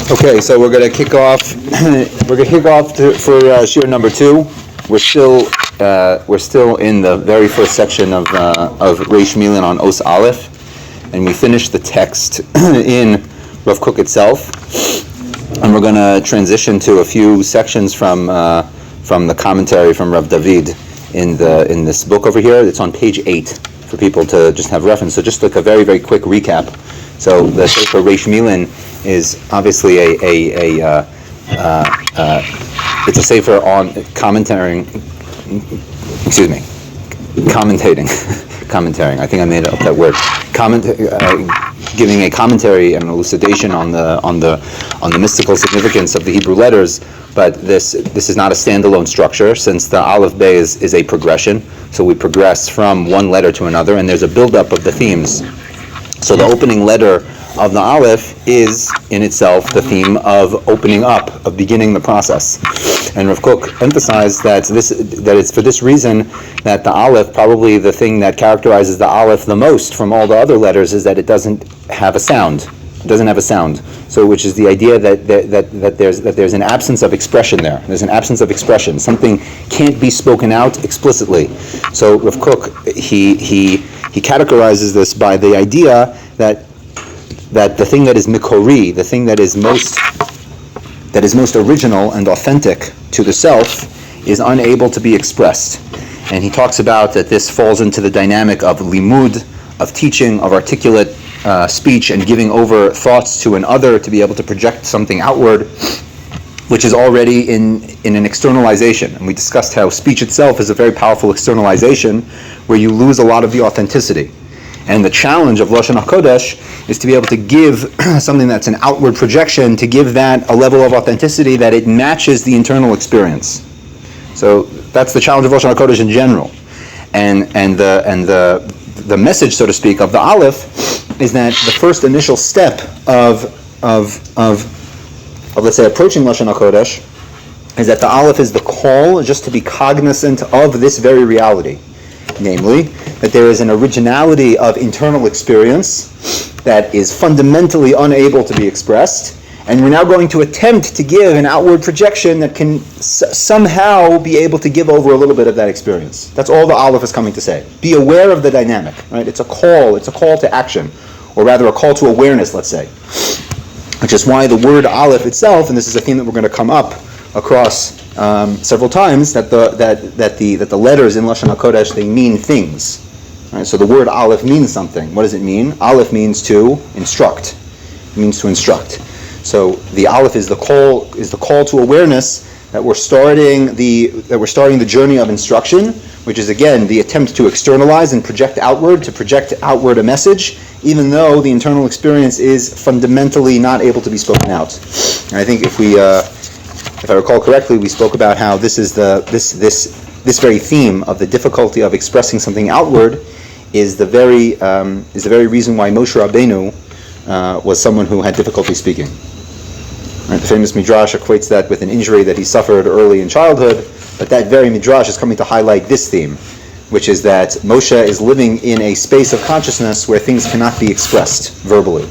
Okay, so we're going to kick off. For shiur number 2. We're still in the very first section of Reish Milan on Os Aleph, and we finished the text in Rav Kook itself, and we're going to transition to a few sections from the commentary from Rav David in this book over here. It's on page 8 for people to just have reference. So just like a very, very quick recap. So the Sefer Reish Milan is obviously it's a sefer on commentating. I think I made up that word. Giving a commentary and elucidation on the mystical significance of the Hebrew letters. But this is not a standalone structure, since the Aleph Bey is a progression. So we progress from one letter to another, and there's a buildup of the themes. So the opening letter of the Aleph is in itself the theme of opening up, of beginning the process. And Rav Kook emphasized that it's for this reason that the Aleph, probably the thing that characterizes the Aleph the most from all the other letters, is that it doesn't have a sound. It doesn't have a sound. So, which is the idea that there's an absence of expression there. There's an absence of expression. Something can't be spoken out explicitly. So Rav Kook he categorizes this by the idea that the thing that is mikori, the thing that is most original and authentic to the self, is unable to be expressed. And he talks about that this falls into the dynamic of limud, of teaching, of articulate speech, and giving over thoughts to an other to be able to project something outward, which is already in an externalization. And we discussed how speech itself is a very powerful externalization where you lose a lot of the authenticity. And the challenge of Lashon HaKodesh is to be able to give something that's an outward projection, to give that a level of authenticity that it matches the internal experience. So that's the challenge of Lashon HaKodesh in general. And the message, so to speak, of the Aleph is that the first initial step of let's say approaching Lashon HaKodesh is that the Aleph is the call just to be cognizant of this very reality. Namely, that there is an originality of internal experience that is fundamentally unable to be expressed, and we're now going to attempt to give an outward projection that can somehow be able to give over a little bit of that experience. That's all the Aleph is coming to say. Be aware of the dynamic, right? It's a call to action, or rather a call to awareness, let's say. Which is why the word Aleph itself, and this is a theme that we're going to come up across several times, that the letters in Lashon HaKodesh, they mean things. Right? So the word Aleph means something. What does it mean? Aleph means to instruct. It means to instruct. So the Aleph is the call to awareness that we're starting the journey of instruction, which is again the attempt to externalize and project outward a message, even though the internal experience is fundamentally not able to be spoken out. And I think if I recall correctly, we spoke about how this is this very theme of the difficulty of expressing something outward is the very reason why Moshe Rabbeinu was someone who had difficulty speaking. Right? The famous midrash equates that with an injury that he suffered early in childhood, but that very midrash is coming to highlight this theme, which is that Moshe is living in a space of consciousness where things cannot be expressed verbally.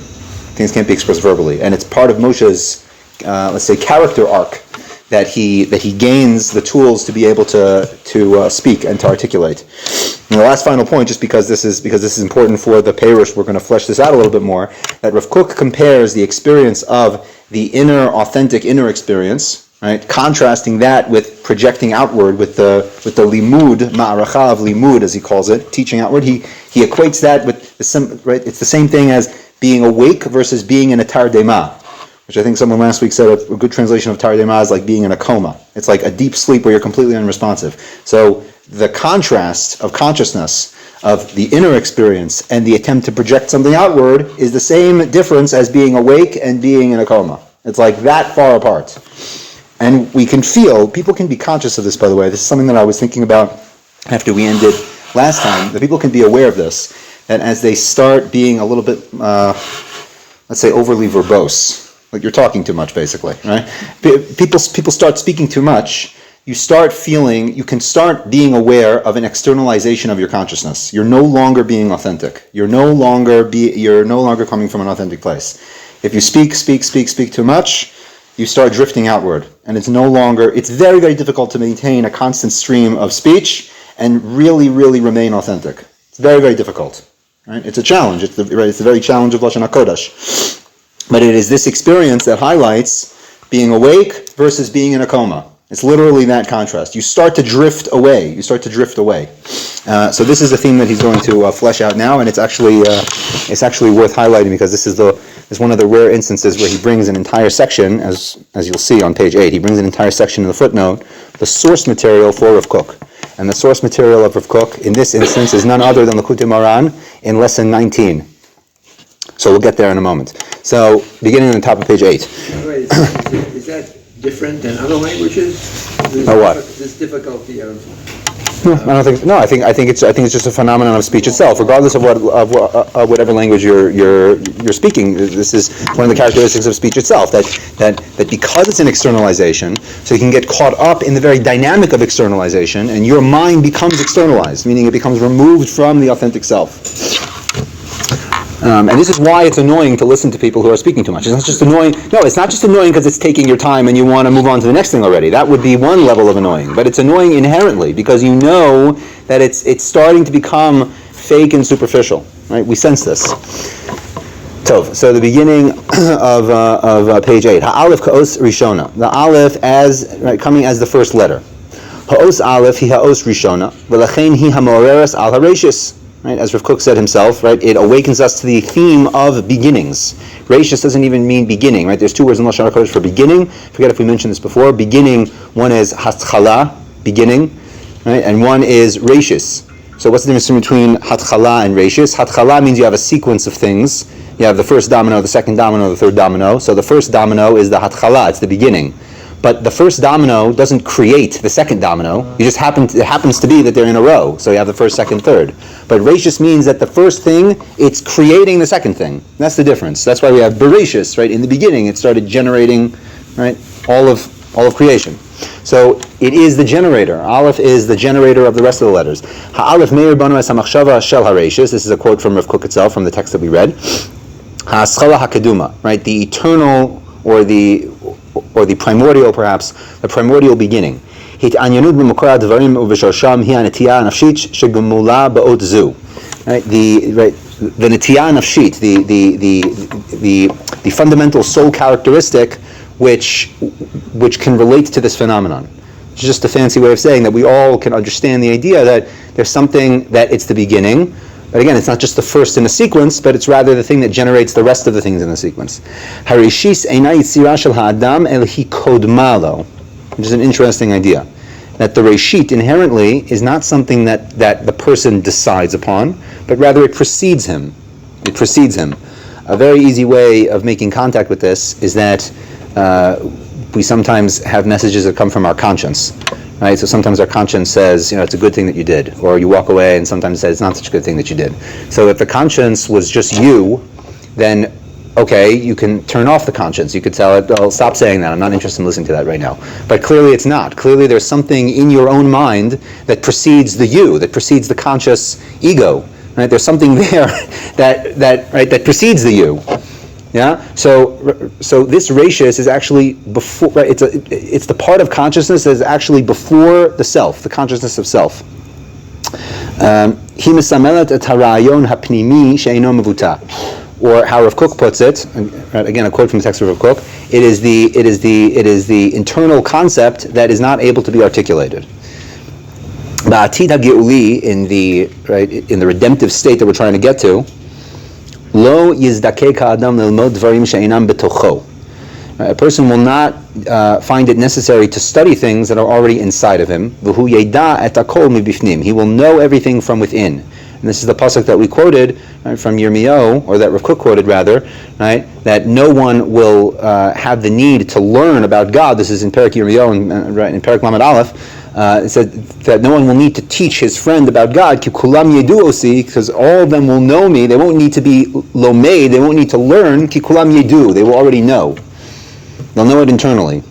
Things can't be expressed verbally, and it's part of Moshe's let's say character arc that he gains the tools to be able to speak and to articulate. And the last final point, just because this is important for the Perush, we're going to flesh this out a little bit more, that Rav Kook compares the experience of the authentic inner experience, right, contrasting that with projecting outward, with the limud, ma'aracha of limud, as he calls it, teaching outward. He equates that with right. It's the same thing as being awake versus being in a tardema, which I think someone last week said a good translation of tardema is like being in a coma. It's like a deep sleep where you're completely unresponsive. So the contrast of consciousness of the inner experience and the attempt to project something outward is the same difference as being awake and being in a coma. It's like that far apart. And people can be conscious of this, by the way. This is something that I was thinking about after we ended last time, that people can be aware of this, that as they start being a little bit, let's say, overly verbose, like you're talking too much, basically, right? People start speaking too much. You can start being aware of an externalization of your consciousness. You're no longer being authentic. You're no longer coming from an authentic place. If you speak too much, you start drifting outward. And it's very, very difficult to maintain a constant stream of speech and really, really remain authentic. It's very, very difficult. Right? It's a challenge. It's the very challenge of Lashon HaKodesh. But it is this experience that highlights being awake versus being in a coma. It's literally that contrast. You start to drift away. So this is a theme that he's going to flesh out now, and it's actually worth highlighting because this is one of the rare instances where he brings an entire section, as you'll see on page 8. He brings an entire section in the footnote, the source material for Rav Kook. And the source material of Rav Kook in this instance is none other than Likutei Moharan in lesson 19. So we'll get there in a moment. So beginning on the top of page 8. Wait, is that different than other languages? What? This difficulty of. I don't think. No, I think it's just a phenomenon of speech itself, regardless of whatever language you're speaking. This is one of the characteristics of speech itself. That because it's an externalization, so you can get caught up in the very dynamic of externalization, and your mind becomes externalized, meaning it becomes removed from the authentic self. And this is why it's annoying to listen to people who are speaking too much. It's not just annoying. No, it's not just annoying because it's taking your time and you want to move on to the next thing already. That would be one level of annoying. But it's annoying inherently because you know that it's starting to become fake and superficial. Right? We sense this. Tov. So the beginning of page 8. Ha'alef ka'os rishona. The aleph coming as the first letter. Ha'os aleph hi ha'os rishona. V'lachein hi ha'moreres al ha'reishis. Right, as Rav Kook said himself, right, it awakens us to the theme of beginnings. Reishis doesn't even mean beginning, right? There's two words in Lashon HaKodesh for beginning. I forget if we mentioned this before. Beginning, one is hatchala, beginning, right, and one is reishis. So what's the difference between hatchala and reishis? Hatchala means you have a sequence of things. You have the first domino, the second domino, the third domino. So the first domino is the hatchala, it's the beginning. But the first domino doesn't create the second domino. It happens to be that they're in a row. So you have the first, second, third. But Reishis means that the first thing, it's creating the second thing. That's the difference. That's why we have Bereshis, right? In the beginning, it started generating, right, all of creation. So it is the generator. Aleph is the generator of the rest of the letters. Ha'alef meir banu es hamachshava shel hareishis. This is a quote from Rav Kook itself, from the text that we read. Ha'aschala ha'keduma, right? The eternal or the primordial, perhaps, the primordial beginning. Right? The netiyah nafshit, the fundamental soul characteristic which can relate to this phenomenon. It's just a fancy way of saying that we all can understand the idea that there's something that it's the beginning. But again, it's not just the first in a sequence, but it's rather the thing that generates the rest of the things in the sequence. Harishis eina yitzira shel ha'adam el hi kodma lo, which is an interesting idea. That the reshit inherently is not something that the person decides upon, but rather it precedes him. It precedes him. A very easy way of making contact with this is that we sometimes have messages that come from our conscience. Right? So sometimes our conscience says, it's a good thing that you did, or you walk away and sometimes says it's not such a good thing that you did. So if the conscience was just you, then okay, you can turn off the conscience. You could tell it, oh, stop saying that. I'm not interested in listening to that right now. But clearly it's not. Clearly there's something in your own mind that precedes the you, that precedes the conscious ego. Right? There's something there that precedes the you. Yeah. So this reishis is actually before. Right, it's the part of consciousness that is actually before the self, the consciousness of self. Hi mesamelet et harayon hapnimi she'eino mevuta, or how Rav Kook puts it. Again, a quote from the text of Rav Kook. It is the internal concept that is not able to be articulated. Ba'atid ha'geuli, in the redemptive state that we're trying to get to. Lo yizdakek ha'adam lilmod dvarim she'einam betocho. A person will not find it necessary to study things that are already inside of him. V'hu yeda et hakol mibifnim. He will know everything from within. And this is the pasuk that we quoted, right, from Yirmiyahu, or that Rav Kook quoted rather, right? That no one will have the need to learn about God. This is in Perek Yirmiyahu, right, in Perek Lamed Aleph. It said that no one will need to teach his friend about God, ki kulam yedu osi, because all of them will know me. They won't need to be lomed, they won't need to learn, ki kulam yedu, they will already know. They'll know it internally.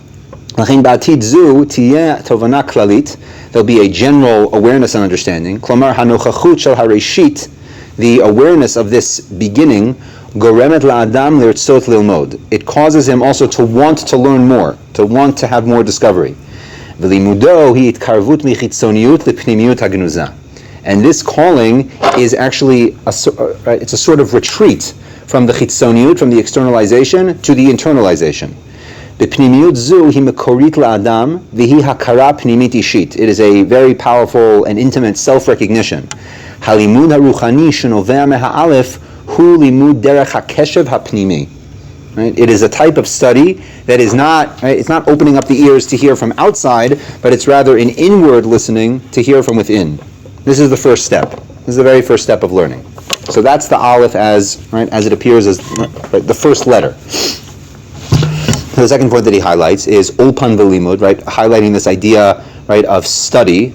There'll be a general awareness and understanding. Klomar hanochachut shel hareshit, the awareness of this beginning, goremet la'adam lirtzot lilmod. It causes him also to want to learn more, to want to have more discovery. V'limudo hi itkarvut michitzoniut lepnimiyut hagnuza. And this calling is actually it's a sort of retreat from the chitzoniut, from the externalization, to the internalization. B'pnimiyut zu hi mekorit la'adam v'hi hakara pnimit ishit. It is a very powerful and intimate self-recognition. Halimud haruchani shenoveh meha'alef hu limud derech hakeshev hapnimi. Right? It is a type of study that is not, right, it's not opening up the ears to hear from outside, but it's rather an inward listening to hear from within. This is the first step. This is the very first step of learning. So that's the Aleph as it appears as the first letter. The second point that he highlights is ulpan v'limud, right, highlighting this idea, right, of study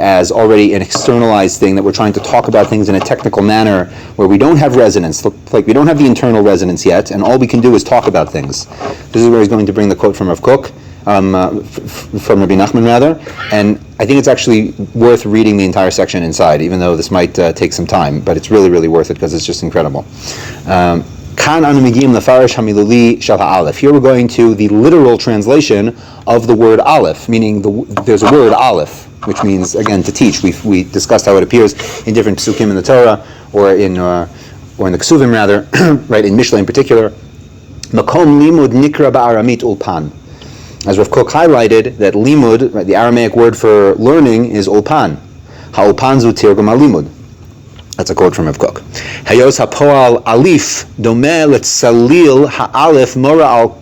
as already an externalized thing, that we're trying to talk about things in a technical manner where we don't have resonance, like we don't have the internal resonance yet, and all we can do is talk about things. This is where he's going to bring the quote from Rav Kook, from Rabbi Nachman rather, and I think it's actually worth reading the entire section inside, even though this might take some time, but it's really, really worth it because it's just incredible. Here we're going to the literal translation of the word Aleph, meaning there's a word Aleph, which means, again, to teach. We discussed how it appears in different psukim in the Torah, or in the Ksuvim rather, right, in Mishlei in particular. Makom limud nikra ba'aramit ulpan. As Rav Kook highlighted, that limud, right, the Aramaic word for learning, is ulpan. Ha'ulpan zu tirgum ha'limud. That's a quote from Rav Kook. Hayos hapoal alif domeh letzalil ha'alef mora al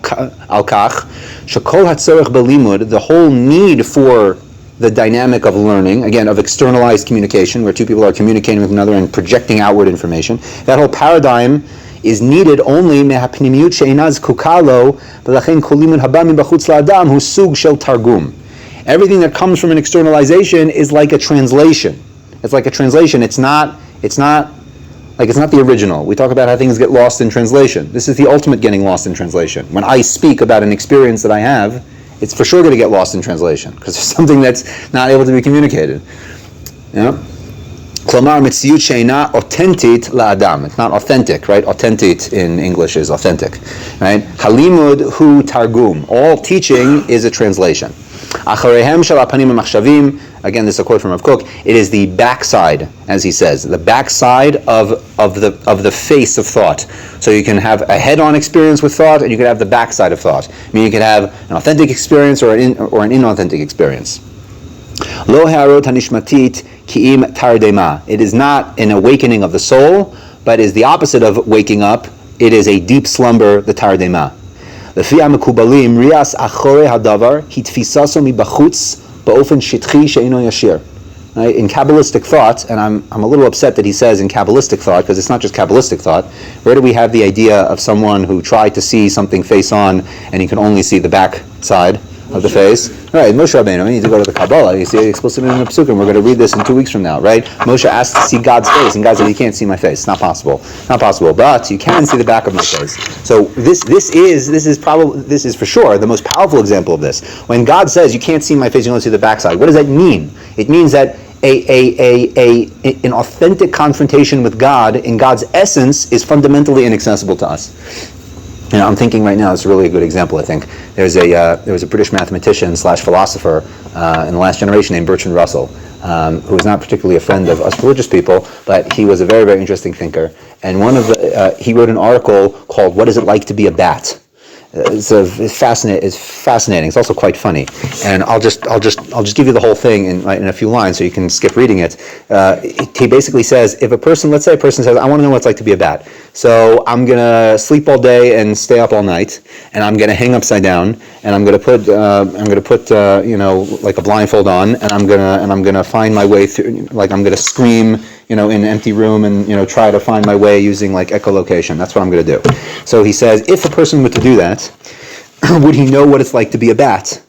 kach shekol hatzorech belimud. The whole need for the dynamic of learning, again, of externalized communication, where two people are communicating with another and projecting outward information, that whole paradigm is needed only mehapnimiyut she'inaz kukalo v'lachen kol limud haba mibachutz la'adam hu sug shel targum. Everything that comes from an externalization is like a translation. It's like a translation. It's not the original. We talk about how things get lost in translation. This is the ultimate getting lost in translation. When I speak about an experience that I have, it's for sure going to get lost in translation because there's something that's not able to be communicated. Yeah. Klomar mitziyut she'ina autentit la'adam. It's not authentic, right? Autentit in English is authentic, right? Halimud hu targum. All teaching is a translation. Acharehem shel hapanim ha'machshavim. Again, this is a quote from Rav Kook. It is the backside, as he says, the backside of the face of thought. So you can have a head-on experience with thought, and you can have the backside of thought. I mean, you can have an authentic experience or an inauthentic experience. Lo ha'arot hanishmatit ki'im tardema. It is not an awakening of the soul, but is the opposite of waking up. It is a deep slumber, the tardema. Lefi ha'mekubalim rias achore hadavar hitfisaso mibachutz ba'ofen shitchi she'ino yashir. Right? In Kabbalistic thought, and I'm a little upset that he says in Kabbalistic thought, because it's not just Kabbalistic thought. Where do we have the idea of someone who tried to see something face on and he can only see the back side of the face? Right, Moshe Rabbeinu, we need to go to the Kabbalah. You see it explicitly in the Psukim. We're going to read this in 2 weeks from now, right? Moshe asked to see God's face, and God said, you can't see my face. It's not possible. Not possible, but you can see the back of my face. So this is for sure the most powerful example of this. When God says, you can't see my face, you can only see the backside, what does that mean? It means that an authentic confrontation with God in God's essence is fundamentally inaccessible to us. You know, I'm thinking right now, it's really a good example, I think. There was a British mathematician / philosopher in the last generation named Bertrand Russell, who was not particularly a friend of us religious people, but he was a very, very interesting thinker. And he wrote an article called "What Is It Like to Be a Bat?" It's fascinating. It's also quite funny, and I'll just give you the whole thing in a few lines so you can skip reading it. He basically says, let's say a person says, I want to know what it's like to be a bat, so I'm gonna sleep all day and stay up all night, and I'm gonna hang upside down, and I'm gonna put like a blindfold on, and I'm gonna find my way through, like I'm gonna scream, in an empty room and try to find my way using like echolocation. That's what I'm going to do. So he says, if a person were to do that, would he know what it's like to be a bat?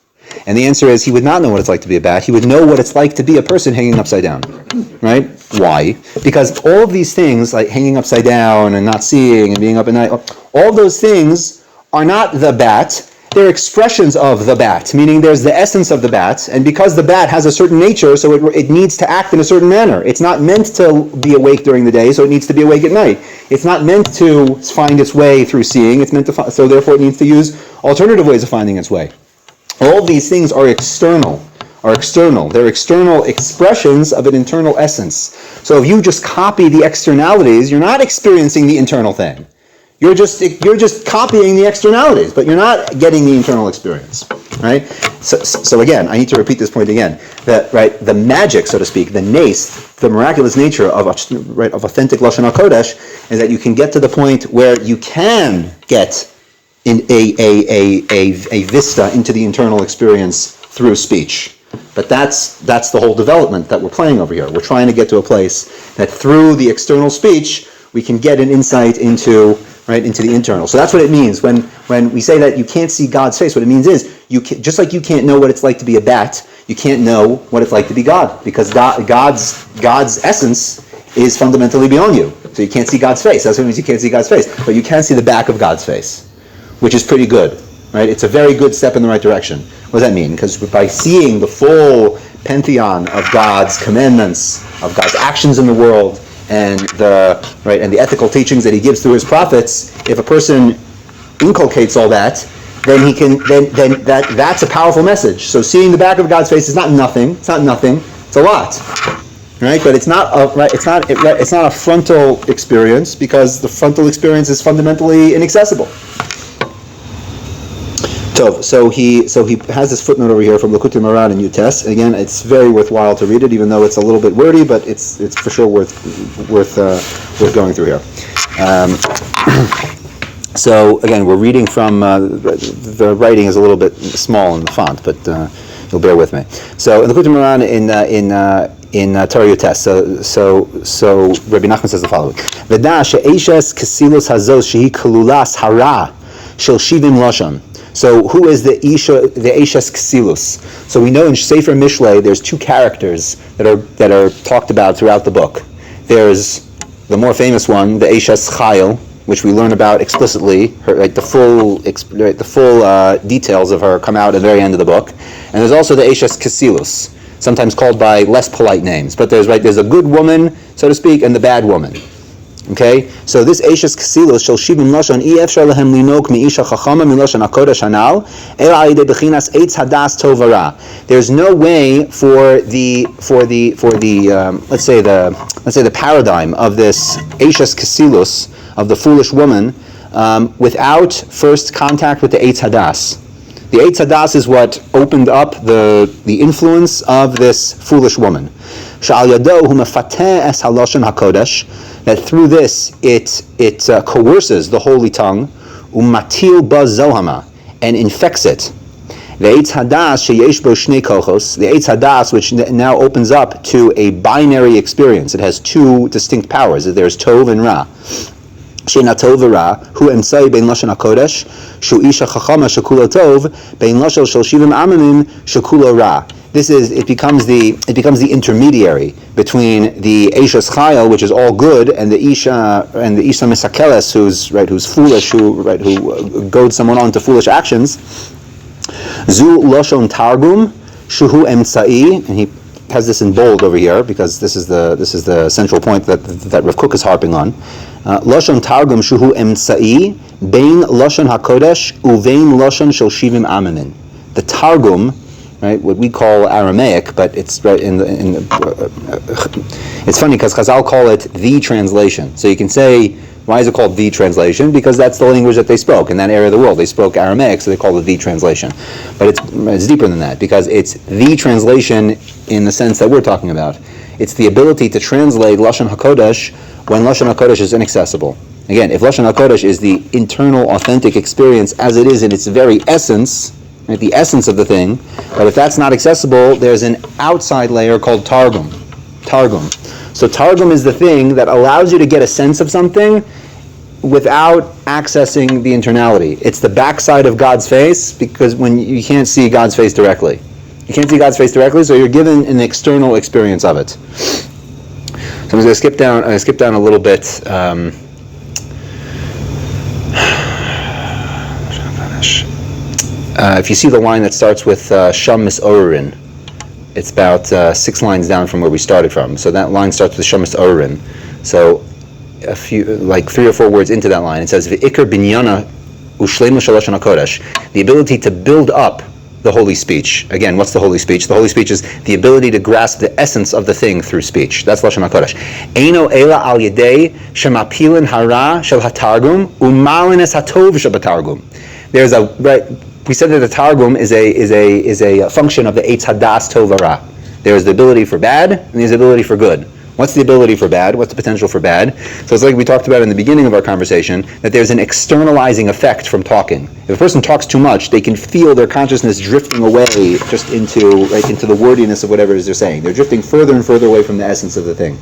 And the answer is, he would not know what it's like to be a bat. He would know what it's like to be a person hanging upside down. Right? Why? Because all of these things, like hanging upside down and not seeing and being up at night, all those things are not the bat, they're expressions of the bat, meaning there's the essence of the bat, and because the bat has a certain nature, so it needs to act in a certain manner. It's not meant to be awake during the day, so it needs to be awake at night. It's not meant to find its way through seeing, it's meant to so therefore it needs to use alternative ways of finding its way. All these things are external. They're external expressions of an internal essence. So if you just copy the externalities, you're not experiencing the internal thing. You're just copying the externalities, but you're not getting the internal experience, right? So again, I need to repeat this point again. That right, the magic, so to speak, the nace, the miraculous nature of authentic Lashon HaKodesh is that you can get to the point where you can get in a vista into the internal experience through speech. But that's the whole development that we're playing over here. We're trying to get to a place that through the external speech we can get an insight into the internal. So that's what it means when we say that you can't see God's face. What it means is just like you can't know what it's like to be a bat, you can't know what it's like to be God, because God's essence is fundamentally beyond you. So you can't see God's face. That's what it means. You can't see God's face, but you can see the back of God's face, which is pretty good. Right? It's a very good step in the right direction. What does that mean? Because by seeing the full pantheon of God's commandments, of God's actions in the world, and the ethical teachings that He gives through His prophets, if a person inculcates all that, then that's a powerful message. So seeing the back of God's face is not nothing. It's not nothing. It's a lot. Right? But it's not a frontal experience, because the frontal experience is fundamentally inaccessible. So he has this footnote over here from Likutei Moharan in Yutes. Again, it's very worthwhile to read it, even though it's a little bit wordy, but it's for sure worth going through here. So again, we're reading from the writing is a little bit small in the font, but you'll bear with me. So in Likutei Moharan in Torah Yutes, so Rabbi Nachman says the following: V'da she'eshes kesilos hazos shehi kalulas hara shel shivim lashon. So who is the Eishes Ksilus? So we know in Sefer Mishlei there's two characters that are talked about throughout the book. There's the more famous one, the Eishes Chayil, which we learn about explicitly. The full details of her come out at the very end of the book. And there's also the Eishes Ksilus, sometimes called by less polite names. But there's a good woman, so to speak, and the bad woman. Okay, so this Eishes Kesilos shel shibim lashon efshar lehem linok miisha chachama milashon hakodesh hanal ela ayidei bechinas eitz hadas tov hara. There's no way for the let's say the paradigm of this Eishes Kesilos, of the foolish woman, without first contact with the eitz hadas. The eitz hadas is what opened up the influence of this foolish woman. Sha'al yado hu mefateh es halashon hakodesh. That through this it coerces the holy tongue, umatil ba zohama, and infects it. The eitz hadas sheyesh bo shnei kochos, the eitz hadas which now opens up to a binary experience. It has two distinct powers. There's tov and ra. Sheina tov v'ra hu emsai bein lashon hakodesh shu isha chachama shekulo tov bein lashon shel shivim amamim shekulo ra. It becomes the intermediary between the Eishes Chayil, which is all good, and the Isha Misakeles, who's foolish, who goads someone on to foolish actions. Zu Loshon Targum Shuhu Emtsai, and he has this in bold over here because this is the central point that Rav Kook is harping on. Loshon Targum Shuhu Emtsai Bein Loshon Hakodesh Uvein Loshon Shel Shivim Amamin. The Targum, right, what we call Aramaic, but it's right it's funny because Chazal call it the translation. So you can say, why is it called the translation? Because that's the language that they spoke in that area of the world. They spoke Aramaic, so they call it the translation. But it's deeper than that, because it's the translation in the sense that we're talking about. It's the ability to translate Lashon HaKodesh when Lashon HaKodesh is inaccessible. Again, if Lashon HaKodesh is the internal, authentic experience as it is in its very essence, right, the essence of the thing, but if that's not accessible, there's an outside layer called Targum. So Targum is the thing that allows you to get a sense of something without accessing the internality. It's the backside of God's face, because when you can't see God's face directly. You can't see God's face directly, so you're given an external experience of it. So I'm going to skip down a little bit. if you see the line that starts with Sham Mis-Orin, it's about 6 lines down from where we started from. So that line starts with Sham Mis-Orin. So a few, like 3 or 4 words into that line, it says V'ikar binyana ushleimu shalosh hakodesh, the ability to build up the holy speech. Again, what's the holy speech? The holy speech is the ability to grasp the essence of the thing through speech. That's Lashon HaKodesh. Eino ela al yedei shemapilin hara shel hatargum umalin es hatov shel hatargum. There's a, right, we said that the targum is a function of the Eitz Hadas Tov Hara. There is the ability for bad and there's the ability for good. What's the ability for bad? What's the potential for bad? So it's like we talked about in the beginning of our conversation, that there's an externalizing effect from talking. If a person talks too much, they can feel their consciousness drifting away just into the wordiness of whatever it is they're saying. They're drifting further and further away from the essence of the thing.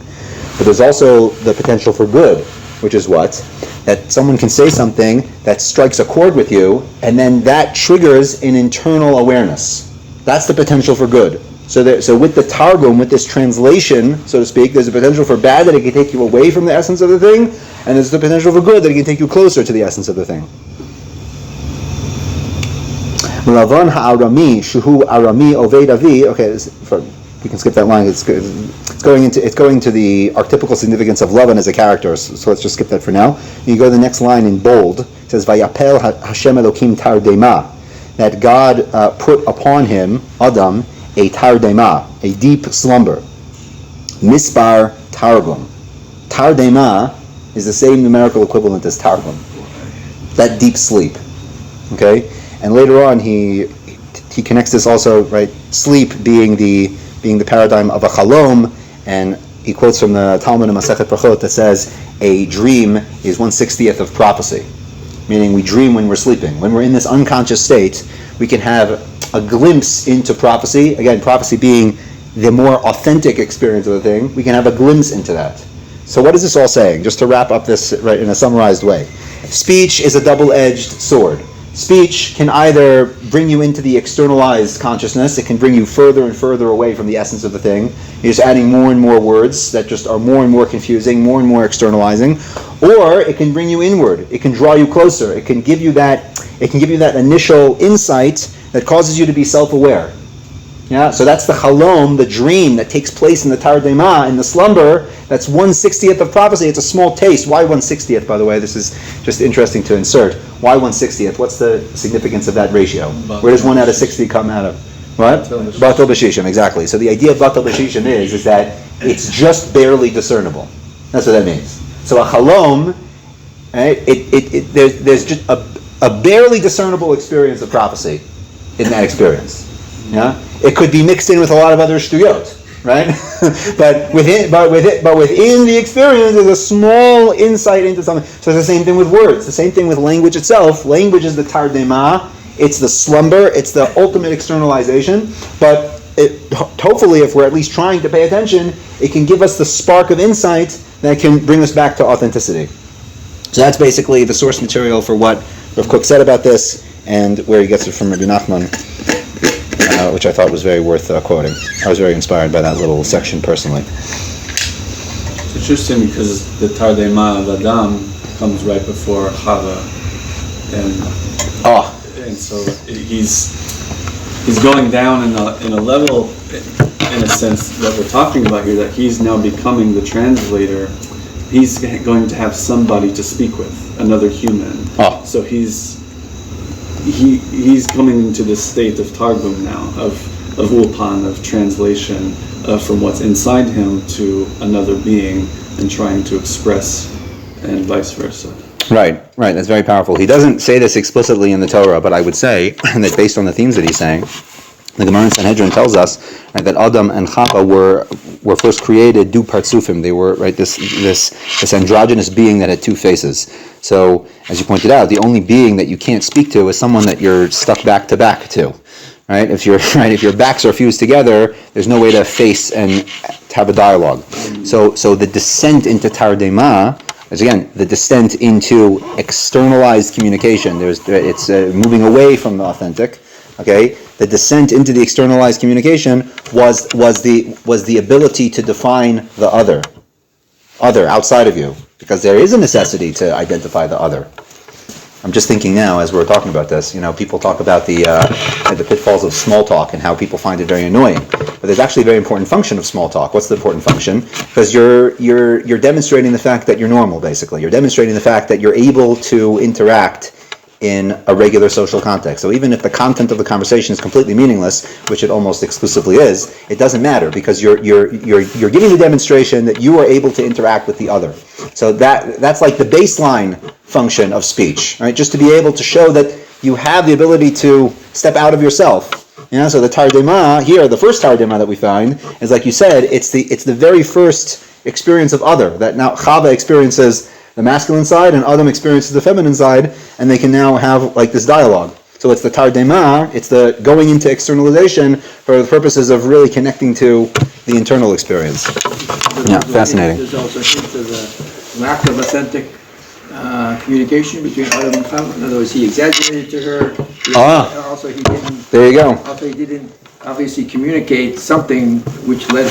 But there's also the potential for good, which is what? That someone can say something that strikes a chord with you, and then that triggers an internal awareness. That's the potential for good. So with the Targum, with this translation, so to speak, there's a potential for bad that it can take you away from the essence of the thing, and there's the potential for good that it can take you closer to the essence of the thing. Lavan ha'arami, shuhu arami oved avi. Okay, we can skip that line. It's going to the archetypical significance of Lavan as a character. So let's just skip that for now. You go to the next line in bold. It says Vayapel Hashem Elokim Tardema, that God put upon him, Adam, a tardema, a deep slumber. Mispar targum. Tardema is the same numerical equivalent as targum. That deep sleep. Okay? And later on he connects this also, right? Sleep being the paradigm of a chalom, and he quotes from the Talmud in Masechet Brachot that says a dream is 1/60th of prophecy. Meaning we dream when we're sleeping. When we're in this unconscious state, we can have a glimpse into prophecy. Again, prophecy being the more authentic experience of the thing, we can have a glimpse into that. So what is this all saying? Just to wrap up this right in a summarized way. Speech is a double-edged sword. Speech can either bring you into the externalized consciousness, it can bring you further and further away from the essence of the thing. You're just adding more and more words that just are more and more confusing, more and more externalizing. Or it can bring you inward. It can draw you closer. It can give you that initial insight that causes you to be self-aware. Yeah, so that's the chalom, the dream that takes place in the tardema, in the slumber. That's 1/60th of prophecy. It's a small taste. Why 1/60th, by the way? This is just interesting to insert. Why 1/60th? What's the significance of that ratio? Where does 1 out of 60 come out of? What? Batal b'shishim, exactly. So the idea of batal b'shishim is that it's just barely discernible. That's what that means. So a chalom, right, there's just a barely discernible experience of prophecy in that experience. Yeah, it could be mixed in with a lot of other shtuyot, right? but within the experience, there's a small insight into something. So it's the same thing with words. The same thing with language itself. Language is the tardema. It's the slumber. It's the ultimate externalization. But hopefully, if we're at least trying to pay attention, it can give us the spark of insight that can bring us back to authenticity. So that's basically the source material for what Rav Kook said about this and where he gets it from Rabbi Nachman. Which I thought was very worth quoting. I was very inspired by that little section personally. It's interesting because the Tardema of Adam comes right before Chava, and so he's going down in a level, in a sense, that we're talking about here, that he's now becoming the translator. He's going to have somebody to speak with, another human. So he's coming into this state of Targum now, of Ulpan, of translation, from what's inside him to another being and trying to express, and vice versa. Right, that's very powerful. He doesn't say this explicitly in the Torah, but I would say that based on the themes that he's saying, the Gemara in Sanhedrin tells us that Adam and Chava were first created du partsufim. They were this androgynous being that had two faces. So, as you pointed out, the only being that you can't speak to is someone that you're stuck back to back to. Right? If your backs are fused together, there's no way to face and have a dialogue. So the descent into Tardema is again the descent into externalized communication. It's moving away from the authentic. Okay, the descent into the externalized communication was the ability to define the other outside of you, because there is a necessity to identify the other. I'm just thinking now as we're talking about this, people talk about the pitfalls of small talk and how people find it very annoying. But there's actually a very important function of small talk. What's the important function? Because you're demonstrating the fact that you're normal, basically. You're demonstrating the fact that you're able to interact in a regular social context. So even if the content of the conversation is completely meaningless, which it almost exclusively is, it doesn't matter because you're giving the demonstration that you are able to interact with the other. So that's like the baseline function of speech, right? Just to be able to show that you have the ability to step out of yourself. So the tardema here, the first tardema that we find is, like you said, it's the very first experience of other, that now Chava experiences the masculine side and Adam experiences the feminine side, and they can now have like this dialogue. So it's the tardema, it's the going into externalization for the purposes of really connecting to the internal experience. Yeah, fascinating. There's also hints of the lack of authentic communication between Adam and Chava. In other words, he exaggerated to her. Also, he didn't. There you go. Also, he didn't obviously communicate something which led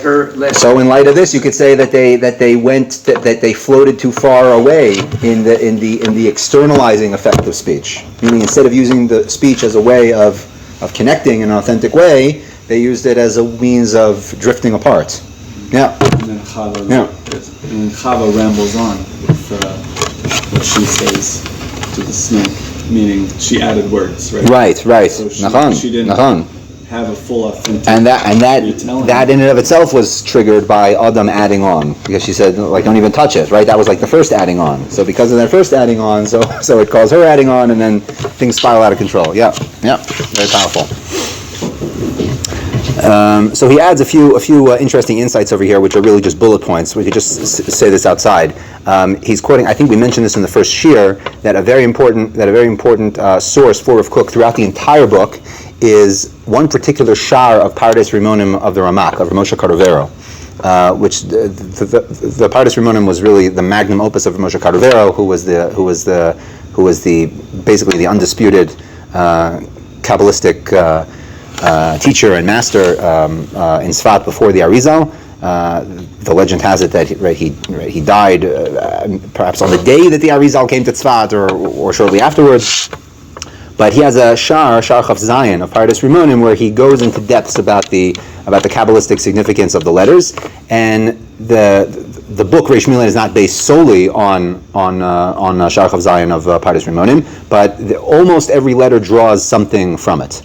her. So in light of this, you could say that they floated too far away in the externalizing effect of speech. Meaning, instead of using the speech as a way of connecting in an authentic way, they used it as a means of drifting apart. Yeah. And then Chava rambles on with what she says to the snake. Meaning she added words, right? Right. So she didn't have a full authentic retelling. That in and of itself was triggered by Adam adding on, because she said, like, don't even touch it, right? That was like the first adding on. So because of that first adding on, so it caused her adding on, and then things spiral out of control. Yeah, very powerful. So he adds a few interesting insights over here, which are really just bullet points. We could just say this outside. He's quoting. I think we mentioned this in the first shir, that a very important source for Rav Kook throughout the entire book is one particular shar of Pardes Rimonim of the Ramak of Moshe Cordovero, which the Pardes Rimonim was really the magnum opus of Moshe Cordovero, who was basically the undisputed Kabbalistic teacher and master in Tzfat before the Arizal. The legend has it that he died perhaps on the day that the Arizal came to Tzfat or shortly afterwards. But he has a Shar Chav Zion of Pardes Rimonim where he goes into depths about the Kabbalistic significance of the letters, and the book Reish Milan is not based solely on Shar Chav Zion of Pardes Rimonim, but almost every letter draws something from it.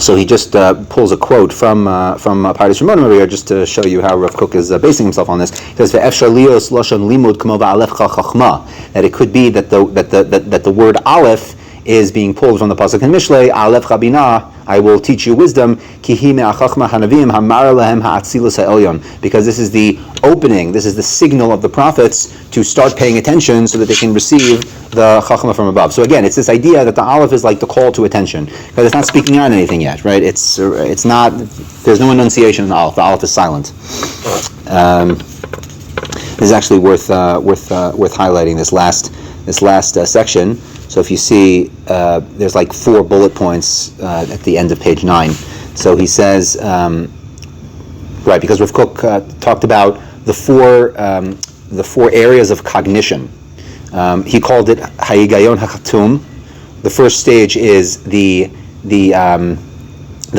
So he just pulls a quote from Pardes Rimonim over here just to show you how Rav Kook is basing himself on this. He says, "Ve'efshar lios lashon limud k'mo va'alefcha chachma," that it could be that the word aleph is being pulled from the pasuk in Mishlei, "Aleph Rabina, I will teach you wisdom, kihi me'achachma hanavim hamar lahem ha'atzilus ha'elyon," because this is the opening, this is the signal of the prophets to start paying attention so that they can receive the chachma from above. So again, it's this idea that the aleph is like the call to attention, because it's not speaking on anything yet, right? It's not. There's no enunciation in the aleph. The aleph is silent. This is actually worth highlighting this last section. So if you see, there's like 4 bullet points at the end of page 9. So he says, right, because Rav Kook talked about the four areas of cognition. He called it Hayigayon HaKhatum. The first stage is the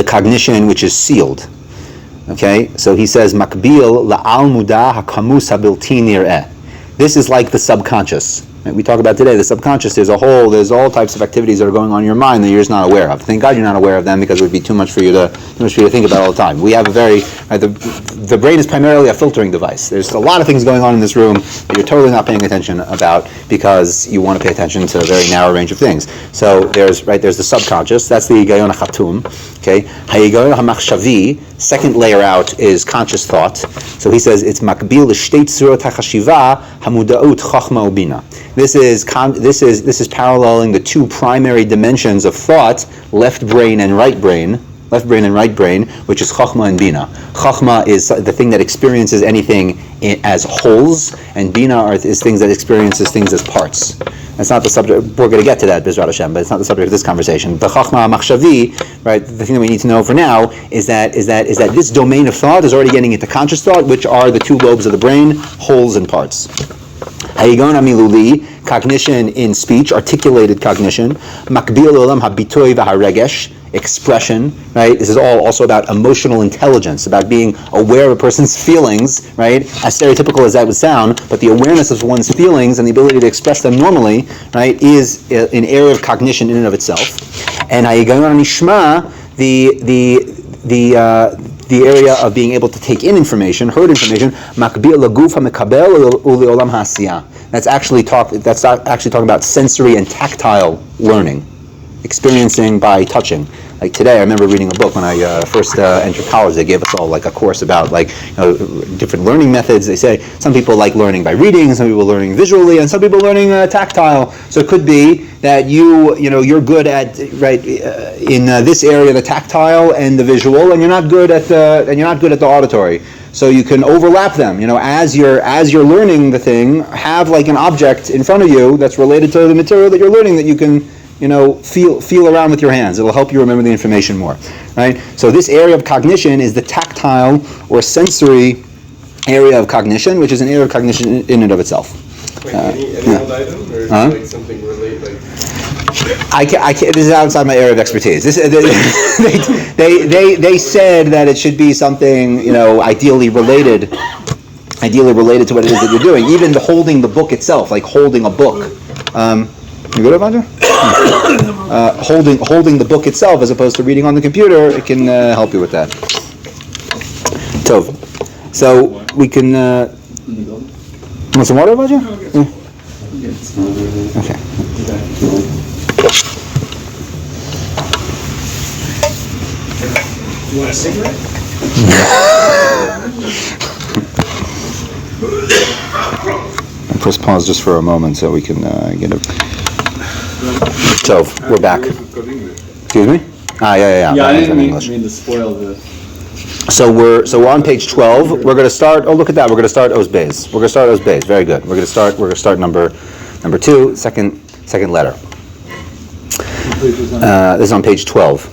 cognition which is sealed. Okay, so he says Makbil la'al muda hakamus habilti nir'eh. This is like the subconscious. We talk about today, the subconscious, there's all types of activities that are going on in your mind that you're just not aware of. Thank God you're not aware of them, because it would be too much for you to think about all the time. We have the brain is primarily a filtering device. There's a lot of things going on in this room that you're totally not paying attention about because you want to pay attention to a very narrow range of things. So there's the subconscious, that's the Higayon HaChatum. Okay, Higayon HaMachshavi, second layer out is conscious thought. So he says it's Makbil l'shtei tzurot HaChashiva Hamudaut Chachma Ubina. This is paralleling the 2 primary dimensions of thought, left brain and right brain, which is Chachma and Bina. Chachma is the thing that experiences anything as wholes, and Bina is things that experiences things as parts. That's not the subject. We're going to get to that, B'ezrat Hashem, but it's not the subject of this conversation. The Chachma Machshavi, right? The thing that we need to know for now is that this domain of thought is already getting into conscious thought, which are the 2 lobes of the brain, wholes and parts. Hayigona miluli, cognition in speech, articulated cognition. Makbil olam habitoy v'haregesh, expression, right? This is all also about emotional intelligence, about being aware of a person's feelings, right? As stereotypical as that would sound, but the awareness of one's feelings and the ability to express them normally, right, is an area of cognition in and of itself. And Hayigona nishma, the area of being able to take in information, heard information, makbil laguf hamekabel uleolam ha'asiyah. That's actually talking about sensory and tactile learning, experiencing by touching. Like today, I remember reading a book when I first entered college. They gave us all like a course about different learning methods. They say some people like learning by reading, some people learning visually, and some people learning tactile. So it could be that you're good at in this area, the tactile and the visual, and you're not good at the auditory. So you can overlap them. As you're learning the thing, have like an object in front of you that's related to the material that you're learning that you can feel around with your hands. It'll help you remember the information more, right? So this area of cognition is the tactile or sensory area of cognition, which is an area of cognition in and of itself. Wait, any old item, or is it like something related? Like I can't. This is outside my area of expertise. They said that it should be something ideally related to what it is that you're doing. Even the holding the book itself, like holding a book. You good, Evandra? Holding the book itself as opposed to reading on the computer, it can help you with that. Tov. So we can. Want some water, Evandra? Okay. You want a cigarette? I'll press pause just for a moment so we can get it. So we're back. Excuse me? Yeah. Yeah, I didn't mean to spoil the. So we're on page 12. We're going to start. Oh, look at that. We're going to start Oz Beis. We're going to start Oz Beis. Very good. We're going to start number 2, second letter. This is on page 12.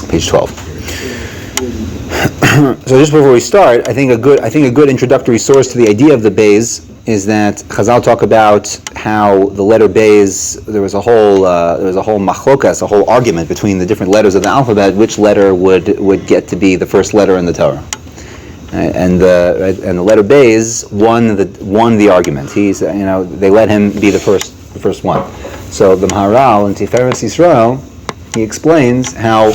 Page 12. So just before we start, I think a good introductory source to the idea of the Beis is that Chazal talk about how the letter Beis, there was a whole machlokas, a whole argument between the different letters of the alphabet, which letter would get to be the first letter in the Torah. And the letter Beis won the argument. They let him be the first one. So the Maharal in Tiferes Yisrael, he explains how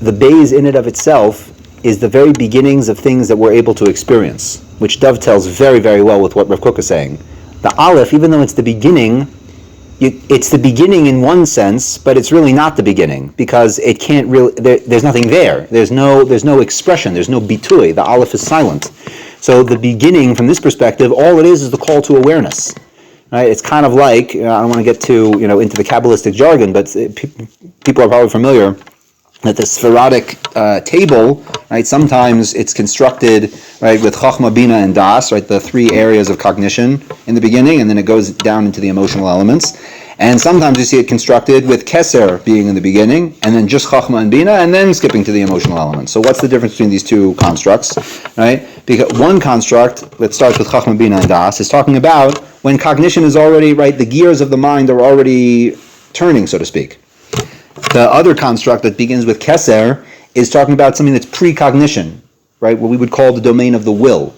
the Beis in and of itself is the very beginnings of things that we're able to experience, which dovetails very, very well with what Rav Kook is saying. The Aleph, even though it's the beginning, it's the beginning in one sense, but it's really not the beginning because it can't really. There's nothing there. There's no expression. There's no bitui. The Aleph is silent. So the beginning, from this perspective, all it is the call to awareness. Right? It's kind of like I don't want to get too into the Kabbalistic jargon, but people are probably familiar that the Sephardic table, right? Sometimes it's constructed, right, with Chachma, Bina, and Das, right, the 3 areas of cognition in the beginning, and then it goes down into the emotional elements. And sometimes you see it constructed with Keser being in the beginning, and then just Chachma and Bina, and then skipping to the emotional elements. So what's the difference between these 2 constructs, right? Because one construct that starts with Chachma, Bina, and Das is talking about when cognition is already, right, the gears of the mind are already turning, so to speak. The other construct that begins with Keser is talking about something that's precognition, right? What we would call the domain of the will.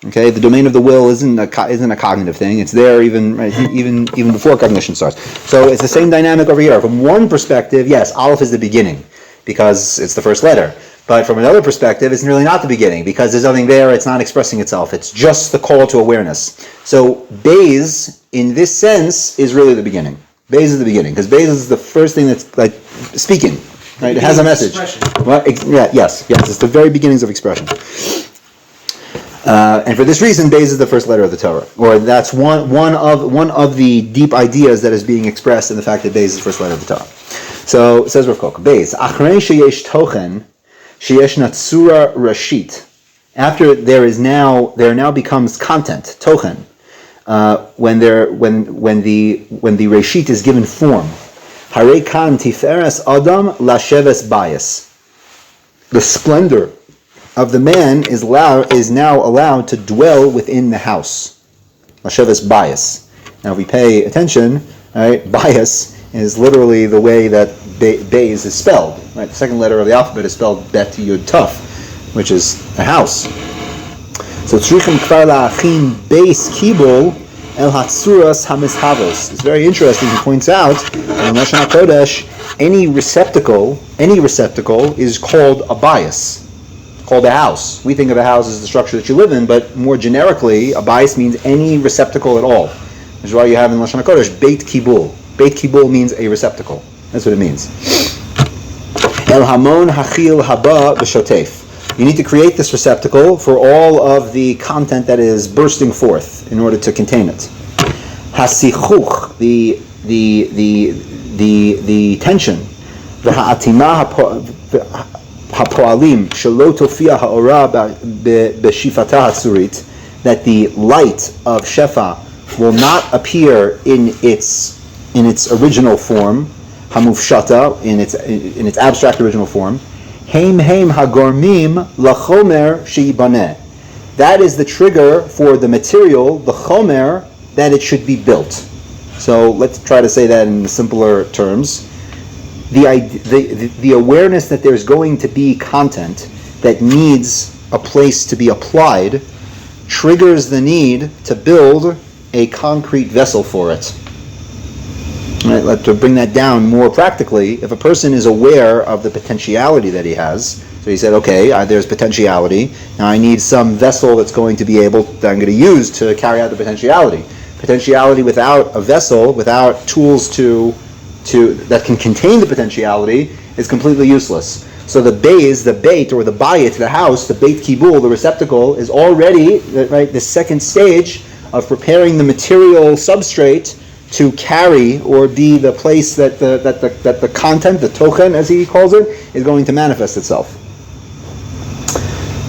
Okay, the domain of the will isn't a cognitive thing. It's there even before cognition starts. So it's the same dynamic over here. From one perspective, yes, Aleph is the beginning because it's the first letter. But from another perspective, it's really not the beginning because there's nothing there. It's not expressing itself. It's just the call to awareness. So Beis, in this sense, is really the beginning. Beis is the beginning, because Beis is the first thing that's like speaking, right? It has a message. Well, yes, it's the very beginnings of expression. And for this reason, Beis is the first letter of the Torah, or that's one of the deep ideas that is being expressed in the fact that Beis is the first letter of the Torah. So says Rav Kook, Beis achrei sheyesh tochen sheyesh natsura rashit. After there now becomes content, tochen. When the reshit is given form, Harei kan tiferes adam lasheves bayis. The splendor of the man is now allowed to dwell within the house. Lasheves bias. Now, if we pay attention, right, bias is literally the way that Beis is spelled. Right? The second letter of the alphabet is spelled Bet Yud Tuf, which is a house. So Tzrichim Kvar La'achin Beis Kibul El Hatsuras HaMizhavos. It's very interesting. He points out that in Lashon HaKodesh, any receptacle is called a bias, called a house. We think of a house as the structure that you live in, but more generically, a bias means any receptacle at all. Which is why you have in Lashon HaKodesh Beit Kibul. Beit Kibul means a receptacle. That's what it means. El Hamon Hachil Haba B'Shotef. You need to create this receptacle for all of the content that is bursting forth in order to contain it. Hasichuch, the tension. V'ha'atima hapoalim shelo tofia ha'ora b'shifata hatzurit, that the light of Shefa will not appear in its original form, hamufshata, in its abstract original form. Heim hagormim lachomer sheyibaneh. That is the trigger for the material, the chomer, that it should be built. So let's try to say that in simpler terms. The awareness that there's going to be content that needs a place to be applied triggers the need to build a concrete vessel for it. Right, to bring that down more practically, if a person is aware of the potentiality that he has, so he said, okay, there's potentiality, now I need some vessel that I'm going to use to carry out the potentiality. Potentiality without a vessel, without tools that can contain the potentiality, is completely useless. So the bait, or the bayit, the house, the beit kibul, the receptacle, is already the second stage of preparing the material substrate to carry or be the place that the content, the tochen as he calls it, is going to manifest itself.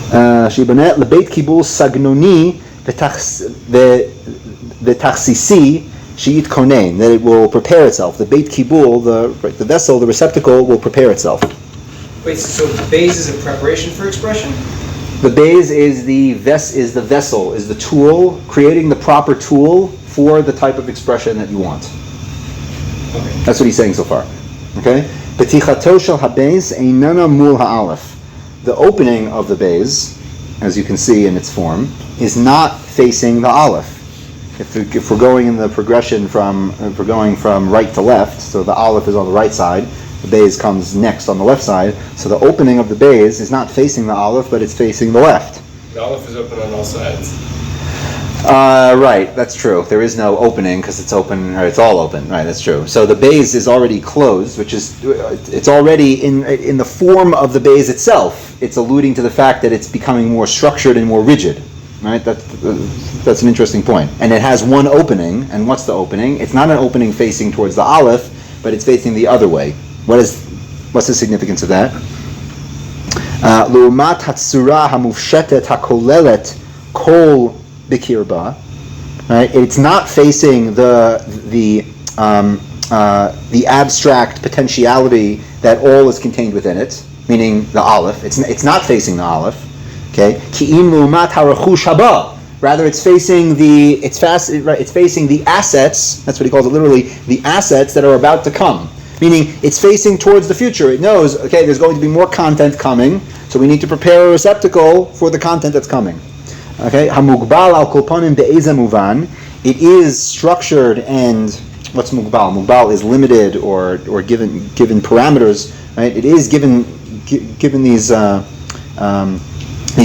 Shibanet lebeit kibul sagnoni v'tachsisi she'it konen, that it will prepare itself. The beit kibul, the vessel, the receptacle, will prepare itself. Wait, so the base is a preparation for expression? The base is the vessel, is the tool, creating the proper tool for the type of expression that you want. Okay. That's what he's saying so far. Okay? Betichato shel habeis einana mul ha'alef. The opening of the base, as you can see in its form, is not facing the aleph. If we're going in the progression if we're going from right to left, so the aleph is on the right side, the base comes next on the left side, so the opening of the base is not facing the aleph, but it's facing the left. The aleph is open on all sides. Right, that's true. There is no opening because it's open, or it's all open. Right, that's true. So the base is already closed, it's already in the form of the base itself. It's alluding to the fact that it's becoming more structured and more rigid. Right, that's an interesting point. And it has one opening. And what's the opening? It's not an opening facing towards the aleph, but it's facing the other way. What's the significance of that? L'umat hatzura hamufshetet hakolelet kol bikirba. Right, it's not facing the abstract potentiality that all is contained within it, meaning the aleph. It's not facing the aleph. Okay, ki'im l'umat harachush haba. Rather, it's facing the assets. That's what he calls it, literally, the assets that are about to come. Meaning, it's facing towards the future. It knows, okay, there's going to be more content coming, so we need to prepare a receptacle for the content that's coming. Okay, hamugbal al kolpanim be'eza muvan. It is structured, and what's mugbal? Mugbal is limited or given parameters. Right? It is given these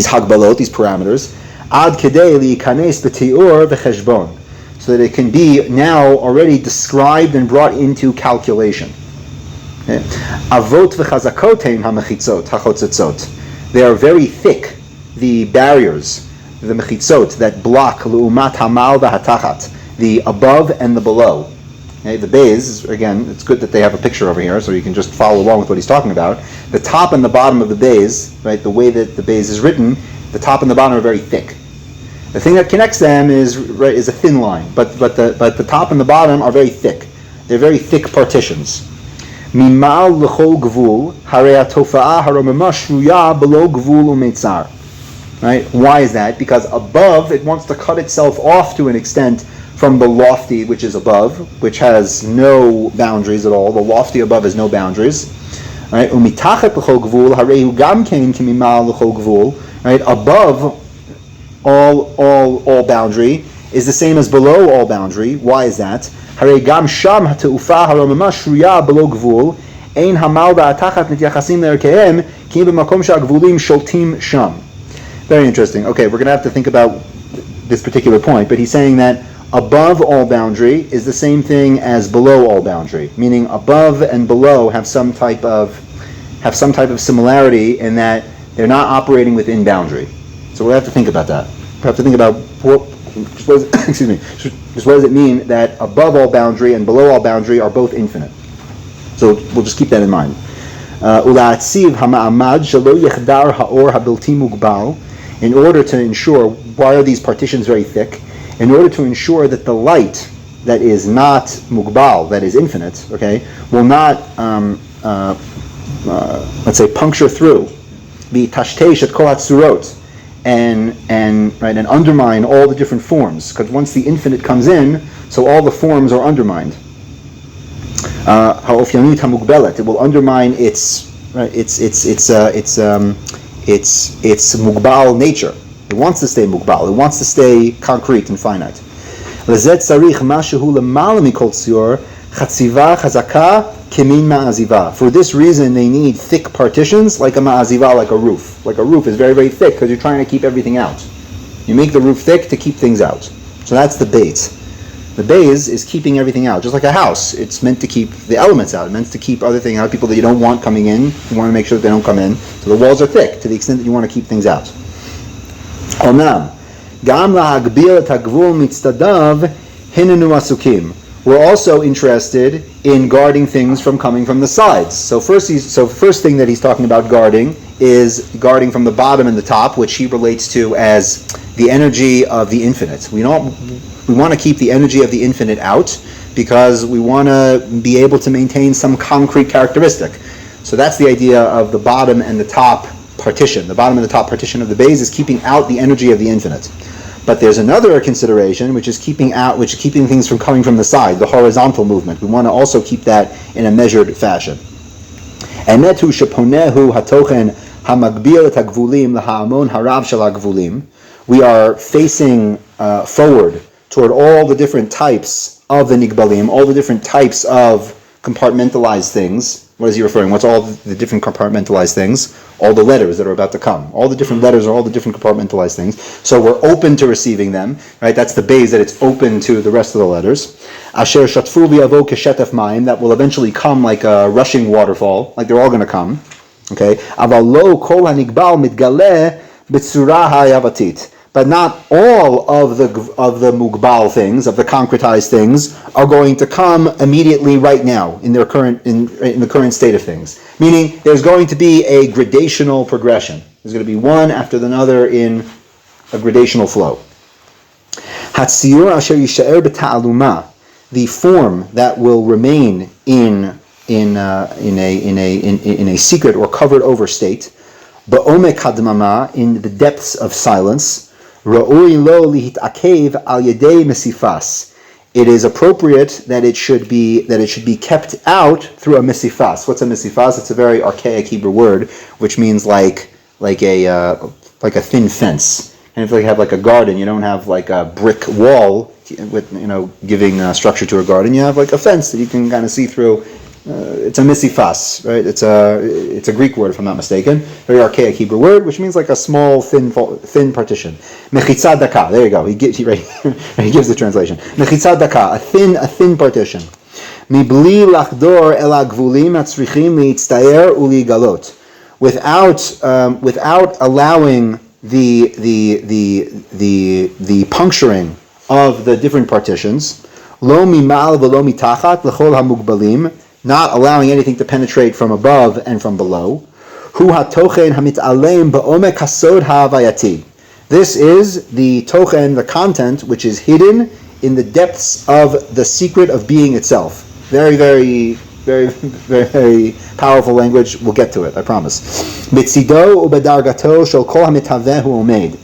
hagbalot, these parameters. Ad kedei liikanes b'tiur v'cheshbon, so that it can be now already described and brought into calculation. Avot v'chazakotein hamechitzot hachotzetzot. They are very thick, the barriers, the mechitzot that block l'umat hamal v'hatachat, the above and the below. Okay, the base, again, it's good that they have a picture over here so you can just follow along with what he's talking about. The top and the bottom of the base, right, the way that the base is written, the top and the bottom are very thick. The thing that connects them is a thin line, but the top and the bottom are very thick. They're very thick partitions. Mimal l'chol gvul harei hatofa'a haromema shruya below gvul u'meitzar. Right? Why is that? Because above, it wants to cut itself off to an extent from the lofty, which is above, which has no boundaries at all. The lofty above has no boundaries. Right? Right? Above all boundary is the same as below all boundary. Why is that? Very interesting. Okay, we're going to have to think about this particular point, but he's saying that above all boundary is the same thing as below all boundary, meaning above and below have some type of similarity in that they're not operating within boundary. So we'll have to think about that. We have to think about what does it mean that above all boundary and below all boundary are both infinite. So we'll just keep that in mind. In order to ensure, why are these partitions very thick? In order to ensure that the light that is not mugbal, that is infinite, okay, will not, let's say, puncture through, be tashtesh et kol hatzurot, and undermine all the different forms. Because once the infinite comes in, so all the forms are undermined. Ha'ofyanut hamugbelet, it will undermine its mugbal nature. It wants to stay mugbal. It wants to stay concrete and finite. Lezet tzarich mashehu lemala mikol tzior chatziva chazaka kemin ma'aziva. For this reason, they need thick partitions, like a ma'aziva, like a roof. Like a roof is very, very thick because you're trying to keep everything out. You make the roof thick to keep things out. So that's the base. The base is keeping everything out, just like a house. It's meant to keep the elements out. It's meant to keep other things out, people that you don't want coming in. You want to make sure that they don't come in. So the walls are thick to the extent that you want to keep things out. Onam, gam lahagbil et hagvul mitztadav hinenu asukim. We're also interested in guarding things from coming from the sides. So first thing that he's talking about guarding is guarding from the bottom and the top, which he relates to as the energy of the infinite. We want to keep the energy of the infinite out because we want to be able to maintain some concrete characteristic. So that's the idea of the bottom and the top partition. The bottom and the top partition of the base is keeping out the energy of the infinite. But there's another consideration, which is keeping things from coming from the side, the horizontal movement. We want to also keep that in a measured fashion. Emetu sheponehu hatochen hamagbil et hagvulim lahamon harav shel hagvulim. We are facing forward toward all the different types of the nigbalim, all the different types of compartmentalized things. What is he referring? What's all the different compartmentalized things? All the letters that are about to come. All the different letters are all the different compartmentalized things. So we're open to receiving them, right? That's the base, that it's open to the rest of the letters. Asher shatfu v'yavo keshetef mayim, that will eventually come like a rushing waterfall, like they're all going to come. Okay? Aval lo kol hanigbal mitgaleh b'tzura ha'yavatit. But not all of the mugbal things, of the concretized things, are going to come immediately right now in the current state of things. Meaning, there's going to be a gradational progression. There's going to be one after another in a gradational flow. Hatziyur asher yishaer b'ta'aluma, the form that will remain in a secret or covered over state, ba'omek hadmama, in the depths of silence. Ra'ui lo lihitakev al yedei mesifas. It is appropriate that it should be kept out through a mesifas. What's a mesifas? It's a very archaic Hebrew word, which means like a thin fence. And if you have like a garden, you don't have like a brick wall with giving structure to a garden. You have like a fence that you can kind of see through. It's a misifas, right? It's a Greek word, if I'm not mistaken. Very archaic Hebrew word, which means like a small, thin partition. Mechitzad daka. There you go. He gives the translation. Mechitzad daka, a thin partition. Mibli lachdor el hagvulim hatzrichim litztaer uligalot. Without allowing the puncturing of the different partitions. Lo mimal v'lo mitachat l'chol hamugbalim. Not allowing anything to penetrate from above and from below. Hu hatochen hamit'alem ba'omek hasod ha'avayati. This is the tochen, the content, which is hidden in the depths of the secret of being itself. Very, very very, very powerful language. We'll get to it, I promise. Mitzido ubedargato shel kol hamitavehu omeid.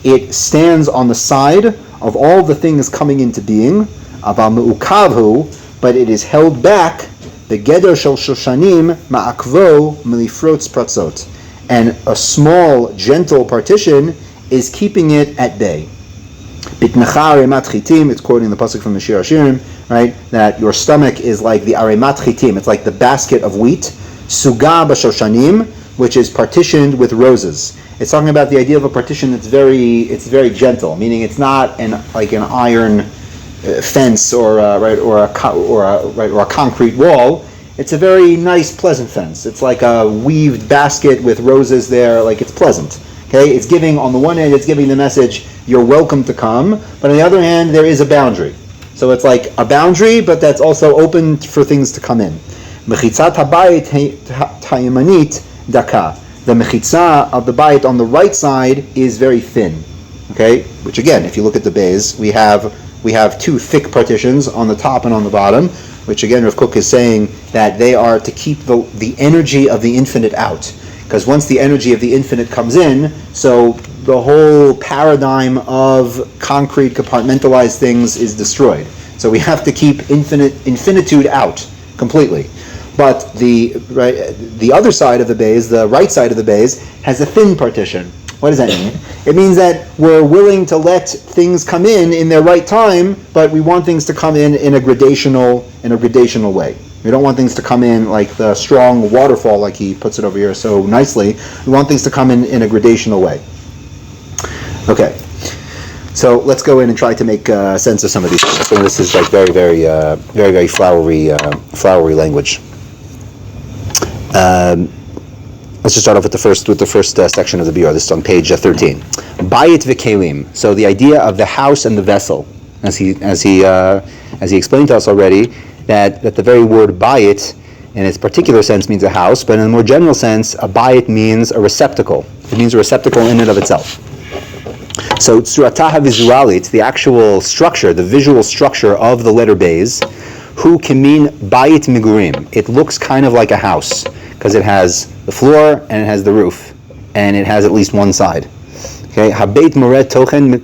It stands on the side of all the things coming into being, aval me'ukavhu, but it is held back, begeder shel shoshanim ma'akvo milifrot spratzot. And a small, gentle partition is keeping it at bay. Bitnecha aremat chitim, it's quoting the pasuk from the Shir Hashirim, right? That your stomach is like the aremat chitim, it's like the basket of wheat. Suga b'shoshanim, which is partitioned with roses. It's talking about the idea of a partition that's very gentle, meaning it's not like an iron fence or a concrete wall. It's a very nice, pleasant fence. It's like a weaved basket with roses there, like it's pleasant. Okay, it's giving, on the one hand, it's giving the message, you're welcome to come, but on the other hand, there is a boundary. So it's like a boundary, but that's also open for things to come in. Mechitzat habayit hayamanit daka. The mechitza of the bayit on the right side is very thin. Okay, which again, if you look at the bays, we have two thick partitions on the top and on the bottom, which again, Rav Kook is saying that they are to keep the energy of the infinite out. Because once the energy of the infinite comes in, so the whole paradigm of concrete compartmentalized things is destroyed. So we have to keep infinitude out completely. But the other side of the bays, the right side of the bays, has a thin partition. What does that mean? It means that we're willing to let things come in their right time, but we want things to come in a gradational way. We don't want things to come in like the strong waterfall, like he puts it over here so nicely. We want things to come in a gradational way. Okay, so let's go in and try to make sense of some of these things. So this is like very, very, very, very flowery language. Let's just start off with the first section of the Biur. This is on page 13. Bayit v'kelim. So the idea of the house and the vessel, as he explained to us already, that the very word bayit, in its particular sense, means a house, but in a more general sense, a bayit means a receptacle. It means a receptacle in and of itself. So tsurataha visualit, the actual structure, the visual structure of the letter bays, hu can mean bayit migurim. It looks kind of like a house, because it has the floor and it has the roof, and it has at least one side. Okay, habeit mored tochen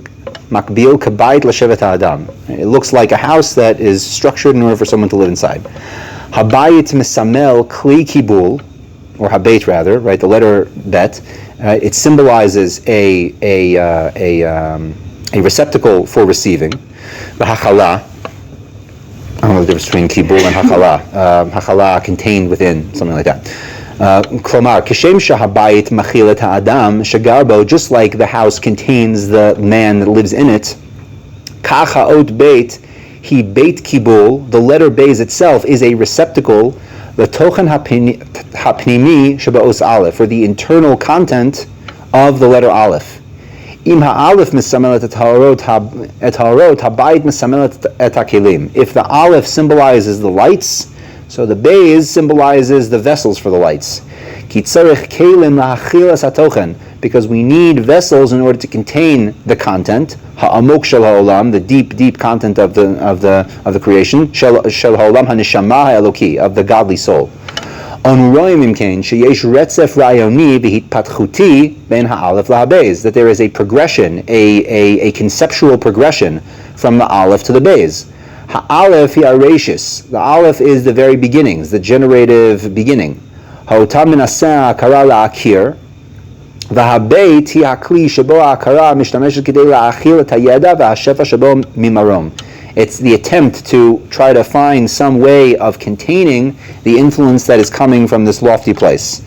makbil kabayit l'shevet ha'adam. It looks like a house that is structured in order for someone to live inside. Habayit mesamel kli kibul, or habeit rather, right? The letter bet. It symbolizes a receptacle for receiving. V'hachala. I don't know the difference between kibul and hachala. Hachala contained within, something like that. Klomar, kishem shahabayit machilet ha'adam shagarbo, just like the house contains the man that lives in it. Kach ha'ot beit, he beit kibul, the letter beis itself is a receptacle, the tochen hapnimi shaba'os aleph, for the internal content of the letter aleph. Im ha'aleph misamelet et ha'orot habayit misamelet et ha'kelim. If the aleph symbolizes the lights, so the beis symbolizes the vessels for the lights. Ki tzarech kelim la'achilas ha'tochen, because we need vessels in order to contain the content. Ha'amok shel ha'olam, the deep content of the creation. Shel ha'olam ha'neshama ha'eloki, of the godly soul. Onuroim imkein sheyesh retzef rayoni v'hitpatchuti ben ha'alef la'beis, that there is a progression, a conceptual progression from the aleph to the beis. Ha'alef hi arashis, the aleph is the very beginnings, the generative beginning. Ha'otam minaseh ha'akara la'akir, v'ha'beit hi ha'kli shebo ha'akara mishtameshet k'dei la'achil et ha'yeda v'ha'shefa shebo mimarom. It's the attempt to try to find some way of containing the influence that is coming from this lofty place.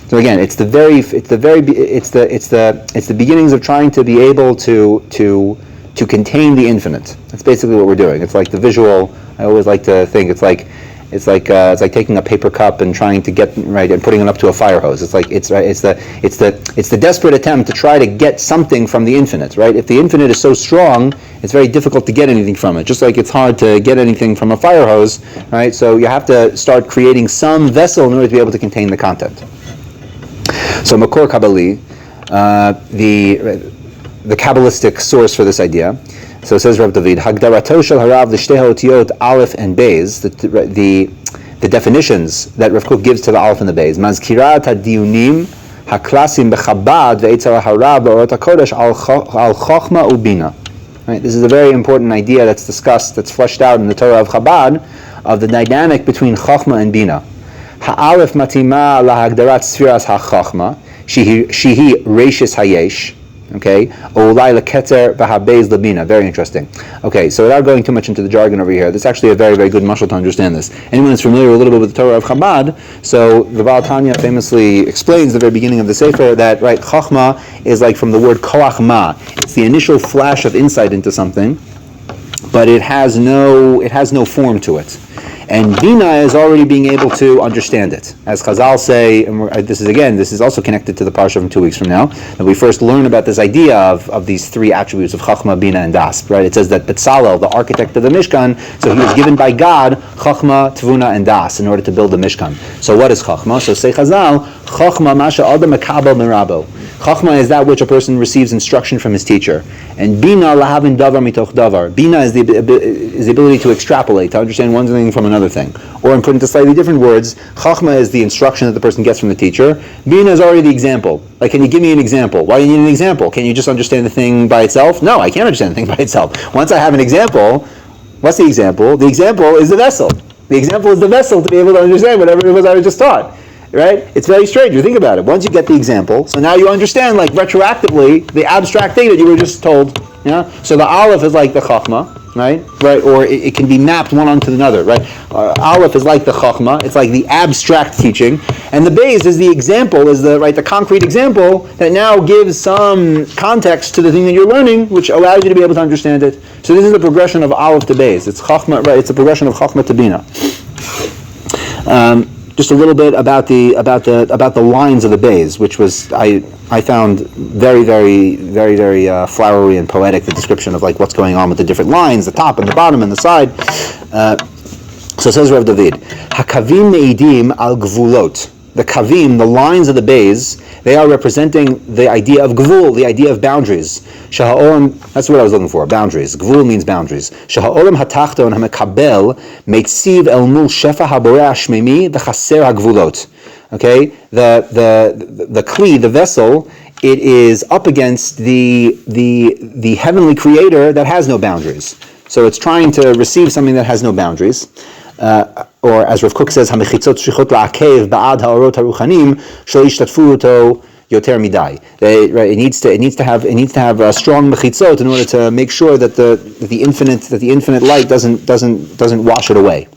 So again, it's the beginnings of trying to be able to contain the infinite. That's basically what we're doing. It's like the visual. I always like to think it's like taking a paper cup and trying to get right and putting it up to a fire hose. It's the desperate attempt to try to get something from the infinite, right? If the infinite is so strong, it's very difficult to get anything from it. Just like it's hard to get anything from a fire hose, right? So you have to start creating some vessel in order to be able to contain the content. So Makor Kabbali, the Kabbalistic source for this idea. So it says Rav David, Hagdarato shel harav l'shtei ha'otiyot aleph and beis, the the definitions that Rav Kook gives to the Aleph and the Beis. Mazkirat hadiunim haklasim bechabad ve'etzar hara ba'orot hakodesh al chochma ubina. Right? This is a very important idea that's discussed, that's fleshed out in the Torah of Chabad, of the dynamic between chochma and bina. Ha'alef matima lahagdarat sfiras ha'chochma, shehi reishis hayesh. Okay, Olai leketer v'habeiz lebina. Very interesting. Okay, so without going too much into the jargon over here, this is actually a very, very good mashal to understand this. Anyone that's familiar a little bit with the Torah of Chabad, so the Baal Tanya famously explains at the very beginning of the Sefer that, right, Chachma is like from the word koach ma. It's the initial flash of insight into something, but it has no form to it. And Bina is already being able to understand it. As Chazal say, and this is also connected to the parsha from 2 weeks from now, that we first learn about this idea of these three attributes of Chachma, Bina, and Das. Right? It says that Betzalel, the architect of the Mishkan, so he was given by God Chachma, Tvuna, and Das in order to build the Mishkan. So what is Chachma? So say Chazal, Chachma Masha Adam Makabel Mirabo. Chachma is that which a person receives instruction from his teacher. And Bina lahavin davar mitoch davar. Bina is the ability to extrapolate, to understand one thing from another thing. Or in put into slightly different words, Chachma is the instruction that the person gets from the teacher. Bina is already the example. Like, can you give me an example? Why do you need an example? Can you just understand the thing by itself? No, I can't understand the thing by itself. Once I have an example, what's the example? The example is the vessel. The example is the vessel to be able to understand whatever it was I was just taught. Right? It's very strange. You think about it. Once you get the example, so now you understand, like, retroactively the abstract thing that you were just told. Yeah. So the Aleph is like the Chachma, right? Right? Or it can be mapped one onto another, right? Aleph is like the Chachma. It's like the abstract teaching, and the Beis is the example, is the concrete example that now gives some context to the thing that you're learning, which allows you to be able to understand it. So this is the progression of Aleph to Beis. It's Chachma, right? It's a progression of Chachma to Bina. Just a little bit about the lines of the Beis, which was I found very, very, very, very flowery and poetic, the description of like what's going on with the different lines, the top and the bottom and the side. So says Rav David, Hakavim meidim al gvulot. The kavim, the lines of the Beis, they are representing the idea of gvul, the idea of boundaries. Shaha'olam, that's what I was looking for, boundaries. Gvul means boundaries. Shaha'olam hatachton hamekabel meitziv el mul shefa haboreh hashmimi v'chaser hagvulot. Okay, the kli, the vessel, it is up against the heavenly creator that has no boundaries. So it's trying to receive something that has no boundaries. Or as Rav Kook says, "Hamechitzot shrichot la'akev ba'ad ha'orot haruchanim shelo yishtatfu oto yoter midai." It needs to have strong mechitzot in order to make sure that the infinite light doesn't wash it away.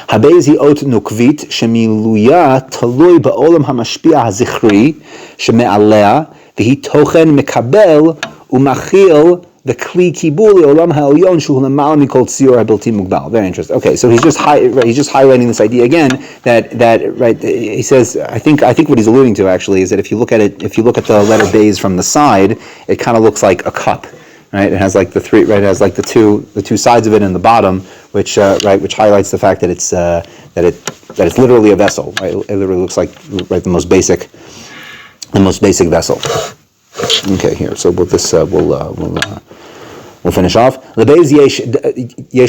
Habeiz hi ot nukvit shemiluya talui ba'olam hamashpia hazichri sheme'alea v'hi tochen mekabel umachil. The kli kibuli olam ha'elyon shu l'mal mikol tzior habilti mugbal. Very interesting. Okay, so he's just highlighting this idea again that right. He says I think what he's alluding to actually is that if you look at the letter Beis from the side, it kind of looks like a cup, right? It has like the three, right? It has like the two sides of it in the bottom, which highlights the fact that it's literally a vessel. Right? It literally looks like the most basic vessel. Okay, here. So with this, we'll finish off. Lebeis yesh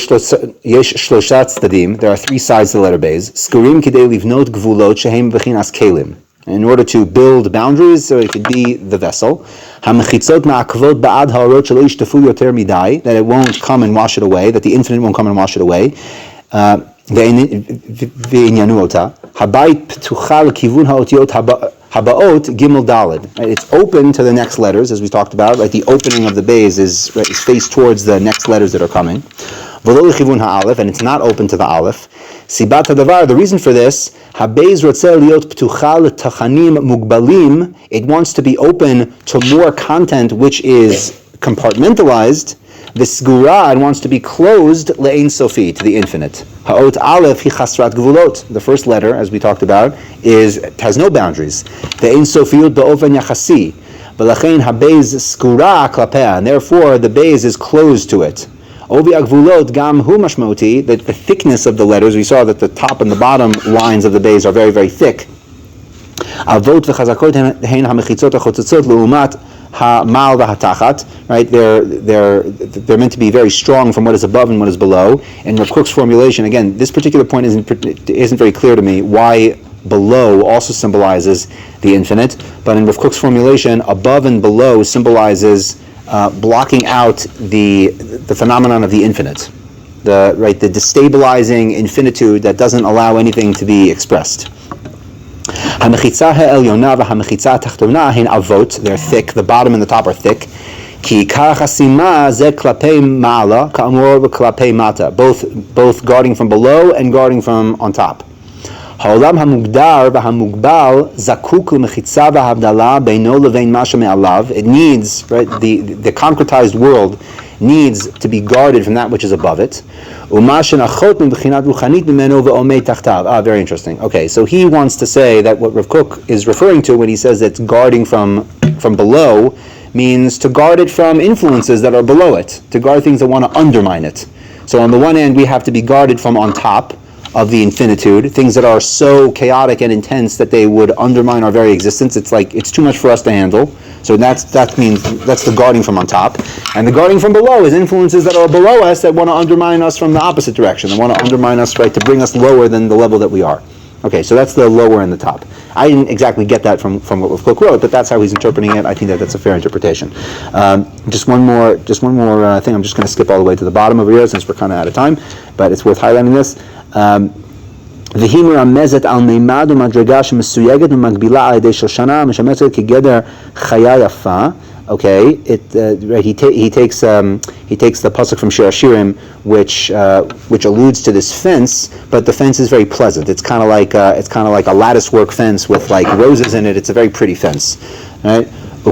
shloshat tzadim. There are three sides to the letter Beis. Skurim kidei livnot gvulot shehem v'chinas kelim. In order to build boundaries, so it could be the vessel. Hamechitzot ma'akvot ba'ad ha'orot shelo yishtafu yoter midai. That it won't come and wash it away. That the infinite won't come and wash it away. Ve'inyanu ota. Habayit p'tucha l'kivun ha'otiyot Habaot Gimel Daled. Right? It's open to the next letters, as we talked about. Right? The opening of the Beis is faced towards the next letters that are coming. V'lo l'chivun ha'alef, and it's not open to the Aleph. Sibat hadavar. The reason for this, Habeis rotzeh liot p'tucha l'tachanim mugbalim. It wants to be open to more content which is compartmentalized. The Sgura wants to be closed le'ein sofi, to the infinite. Ha'ot aleph hi chasrat gvulot. The first letter, as we talked about, has no boundaries. The ein sofiut ba'ofen yachasi. V'lachein habeis skura klapea, and therefore the Beis is closed to it. Ovi agvulot gam hu mashmoti, that the thickness of the letters, we saw that the top and the bottom lines of the Beis are very, very thick. Avot v'chazakot hein hamechitzot hachotzotzot leumat ha-mal v'hatachat, right? They're meant to be very strong from what is above and what is below. And Rav Kook's formulation, again, this particular point isn't very clear to me why below also symbolizes the infinite, but in Rav Kook's formulation, above and below symbolizes blocking out the phenomenon of the infinite, the destabilizing infinitude that doesn't allow anything to be expressed. Hamechitza ha'elyona v'hamechitza ha'tachtona hein avot. They're thick. The bottom and the top are thick. Ki kach hasima ze klapei ma'ala ka'amor v'klapei mata. Both guarding from below and guarding from on top. Ha'olam hamugdar v'hamugbal zakuk l'mechitza v'havdala beino levein masha me'alav. It needs, right, the concretized world needs to be guarded from that which is above it. Very interesting. Okay, so he wants to say that what Rav Kook is referring to when he says it's guarding from below means to guard it from influences that are below it, to guard things that want to undermine it. So on the one end, we have to be guarded from on top of the infinitude, things that are so chaotic and intense that they would undermine our very existence. It's like it's too much for us to handle. So that's the guarding from on top. And the guarding from below is influences that are below us that want to undermine us from the opposite direction. They want to undermine us, right, to bring us lower than the level that we are. Okay, so that's the lower and the top. I didn't exactly get that from what Rav Kook wrote, but that's how he's interpreting it. I think that's a fair interpretation. Just one more thing. I'm just going to skip all the way to the bottom over here since we're kind of out of time, but it's worth highlighting this. והיא מרמזת על מימד ומדרגה שמסויגת ומגבילה על ידי שושנה משמשת כגדר חיה יפה. Okay, he takes the pasuk from Shir Hashirim, which alludes to this fence, but the fence is very pleasant. It's kind of like a lattice work fence with like roses in it. It's a very pretty fence, right? So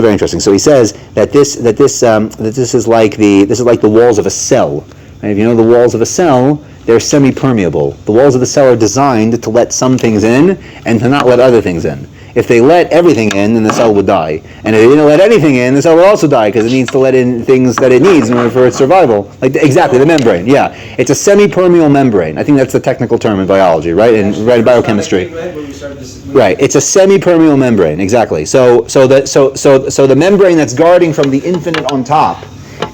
very interesting. So he says that this is like the walls of a cell. And if you know the walls of a cell, they're semi-permeable. The walls of the cell are designed to let some things in and to not let other things in. If they let everything in, then the cell would die. And if they didn't let anything in, the cell would also die because it needs to let in things that it needs in order for its survival. Like exactly, the membrane. Yeah, it's a semi-permeable membrane. I think that's the technical term in biology, right? In biochemistry. Right, it's a semi-permeable membrane. Exactly. So the membrane that's guarding from the infinite on top,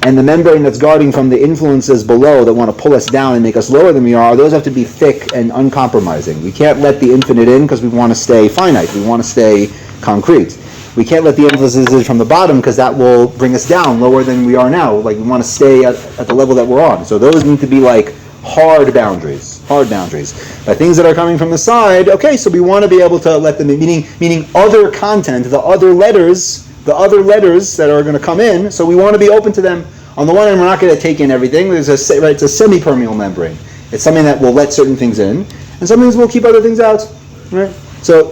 and the membrane that's guarding from the influences below that want to pull us down and make us lower than we are, those have to be thick and uncompromising. We can't let the infinite in because we want to stay finite. We want to stay concrete. We can't let the influences in from the bottom because that will bring us down lower than we are now. Like we want to stay at the level that we're on. So those need to be like hard boundaries. But things that are coming from the side, okay, so we want to be able to let them in, meaning other content, the other letters that are going to come in, so we want to be open to them. On the one hand, we're not going to take in everything. It's a semi-permeable membrane. It's something that will let certain things in, and some things will keep other things out. Right? So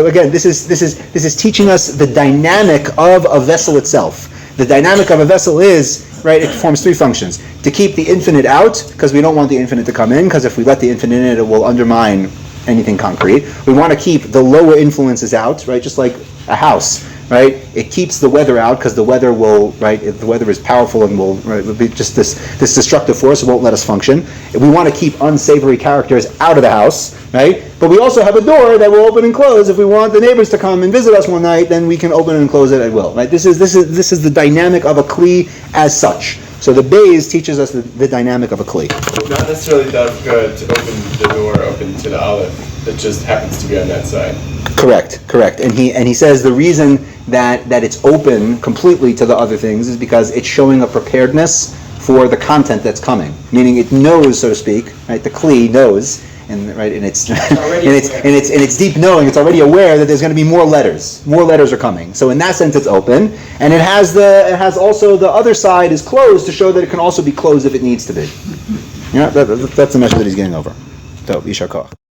again, this is teaching us the dynamic of a vessel itself. The dynamic of a vessel is, right, it performs three functions. To keep the infinite out, because we don't want the infinite to come in, because if we let the infinite in, it will undermine anything concrete. We want to keep the lower influences out, right, just like a house. Right, it keeps the weather out because the weather will, right, if the weather is powerful and will be just this destructive force, it won't let us function. We want to keep unsavory characters out of the house, right? But we also have a door that will open and close. If we want the neighbors to come and visit us one night, then we can open and close it at will. Right? This is the dynamic of a kli as such. So the Beis teaches us the dynamic of a kli. Not necessarily dafka to open the door open to the aleph. It just happens to be on that side. Correct. And he says the reason that it's open completely to the other things is because it's showing a preparedness for the content that's coming. Meaning it knows, so to speak, right? The kli knows, and right, and it's in its deep knowing, it's already aware that there's going to be more letters. More letters are coming. So in that sense, it's open, and it has also the other side is closed to show that it can also be closed if it needs to be. Yeah, that's the message that he's getting over. So, Yishar Koach.